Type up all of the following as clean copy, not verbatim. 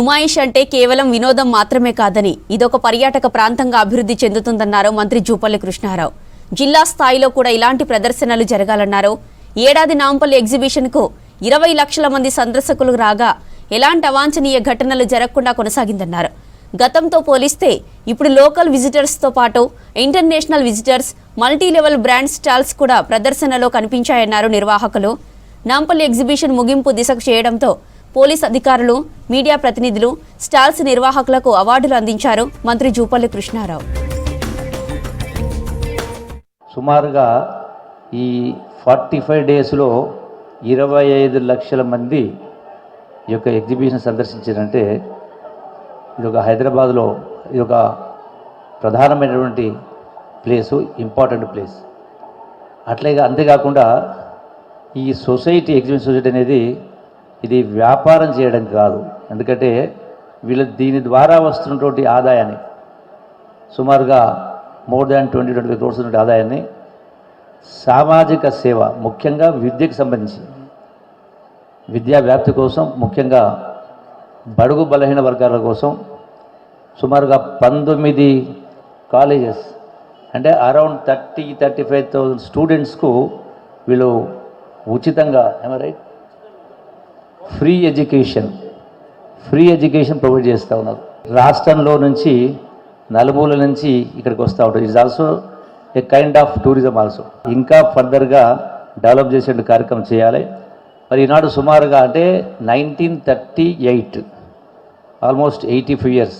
నుమాయిష్ అంటే కేవలం వినోదం మాత్రమే కాదని ఇదొక పర్యాటక ప్రాంతంగా అభివృద్ధి చెందుతుందన్నారు మంత్రి జూపల్లి కృష్ణారావు. జిల్లా స్థాయిలో కూడా ఇలాంటి ప్రదర్శనలు జరగాలన్నారు. ఏడాది నాంపల్లి ఎగ్జిబిషన్ కు 20 లక్షల మంది సందర్శకులు రాగా ఎలాంటి అవాంఛనీయ ఘటనలు జరగకుండా కొనసాగిందన్నారు. గతంతో పోలిస్తే ఇప్పుడు లోకల్ విజిటర్స్ తో పాటు international visitors, multi level brand stalls కూడా ప్రదర్శనలో కనిపించాయన్నారు నిర్వాహకులు. నాంపల్లి ఎగ్జిబిషన్ ముగింపు దిశకు చేయడంతో పోలీస్ అధికారులు, మీడియా ప్రతినిధులు, స్టాల్స్ నిర్వాహకులకు అవార్డులు అందించారు మంత్రి జూపల్లి కృష్ణారావు. సుమారుగా ఈ 45 డేస్లో 25 లక్షల మంది ఈ యొక్క ఎగ్జిబిషన్ సందర్శించారంటే ఇది ఒక హైదరాబాద్లో ఇది ఒక ప్రధానమైనటువంటి ప్లేసు, ఇంపార్టెంట్ ప్లేస్. అంతేకాకుండా ఈ సొసైటీ, ఎగ్జిబిషన్ సొసైటీ అనేది ఇది వ్యాపారం చేయడం కాదు. ఎందుకంటే దీని ద్వారా వస్తున్నటువంటి ఆదాయాన్ని సుమారుగా మోర్ దాన్ 20-25 crores ఆదాయాన్ని సామాజిక సేవ, ముఖ్యంగా విద్యకు సంబంధించి విద్యా వ్యాప్తి కోసం, ముఖ్యంగా బడుగు బలహీన వర్గాల కోసం సుమారుగా 19 కాలేజెస్ అంటే అరౌండ్ 30-35,000 స్టూడెంట్స్కు వీళ్ళు ఉచితంగా రైట్ ఫ్రీ ఎడ్యుకేషన్ ప్రొవైడ్ చేస్తూ ఉన్నారు. రాష్ట్రంలో నుంచి నలుమూల నుంచి ఇక్కడికి వస్తూ ఉంటారు. It's also a kind of tourism also. ఇంకా ఫర్దర్గా డెవలప్ చేసే కార్యక్రమం చేయాలి. మరి ఈనాడు సుమారుగా అంటే 1938 ఆల్మోస్ట్ 85 years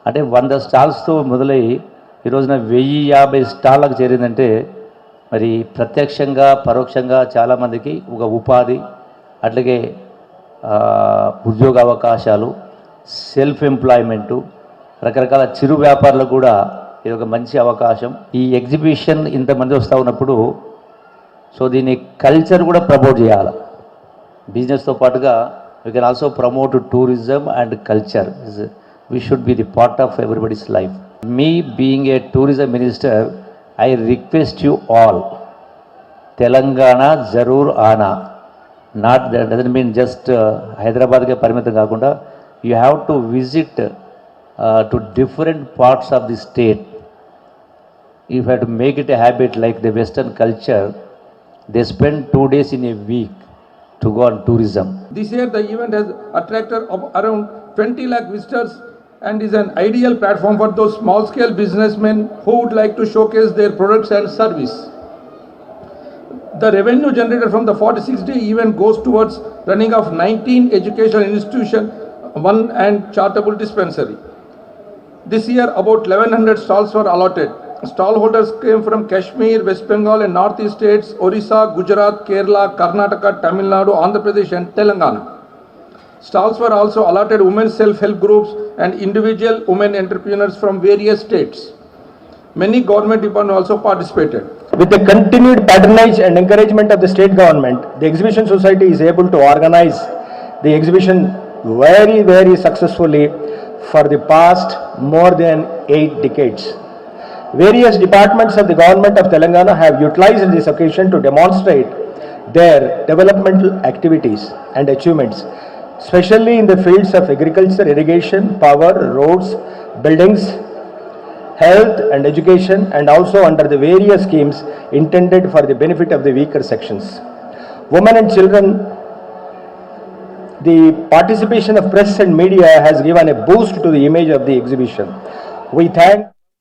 అంటే 100 స్టాల్స్తో మొదలై ఈరోజున 1050 స్టాళ్ళకు చేరిందంటే మరి ప్రత్యక్షంగా పరోక్షంగా చాలామందికి ఒక ఉపాధి, అట్లాగే ఉద్యోగ అవకాశాలు, సెల్ఫ్ ఎంప్లాయ్మెంటు, రకరకాల చిరు వ్యాపారులకు కూడా ఇది ఒక మంచి అవకాశం. ఈ ఎగ్జిబిషన్ ఇంతమంది వస్తూ ఉన్నప్పుడు సో దీని కల్చర్ కూడా ప్రమోట్ చేయాలి. బిజినెస్తో పాటుగా we can also promote tourism and culture. We should be the part of everybody's life. Me being a tourism minister, I request you all, Telangana జరూర్ ఆనా. Not that doesn't mean just హైదరాబాద్కే పరిమితం కాకుండా you have to visit to different parts of the state. If you have to make it a habit like the Western culture, they spend 2 days in a week to go on tourism. This year the event has attracted around 20 lakh visitors and is an ideal platform for those small scale businessmen who would like to showcase their products and service. The revenue generated from the 46-day event goes towards running of 19 educational institutions, 1 and charitable dispensary. This year about 1100 stalls were allotted. Stallholders came from Kashmir, West Bengal and Northeast states, Orissa, Gujarat, Kerala, Karnataka, Tamil Nadu, Andhra Pradesh and Telangana. Stalls were also allotted women's self-help groups and individual women entrepreneurs from various states. Many government departments also participated. With the continued patronage and encouragement of the state government, the Exhibition Society is able to organize the exhibition very successfully for the past more than 8 decades. Various departments of the government of Telangana have utilized this occasion to demonstrate their developmental activities and achievements, especially in the fields of agriculture, irrigation, power, roads, buildings, health and education, and also under the various schemes intended for the benefit of the weaker sections. Women and children. The participation of press and media has given a boost to the image of the exhibition. We thank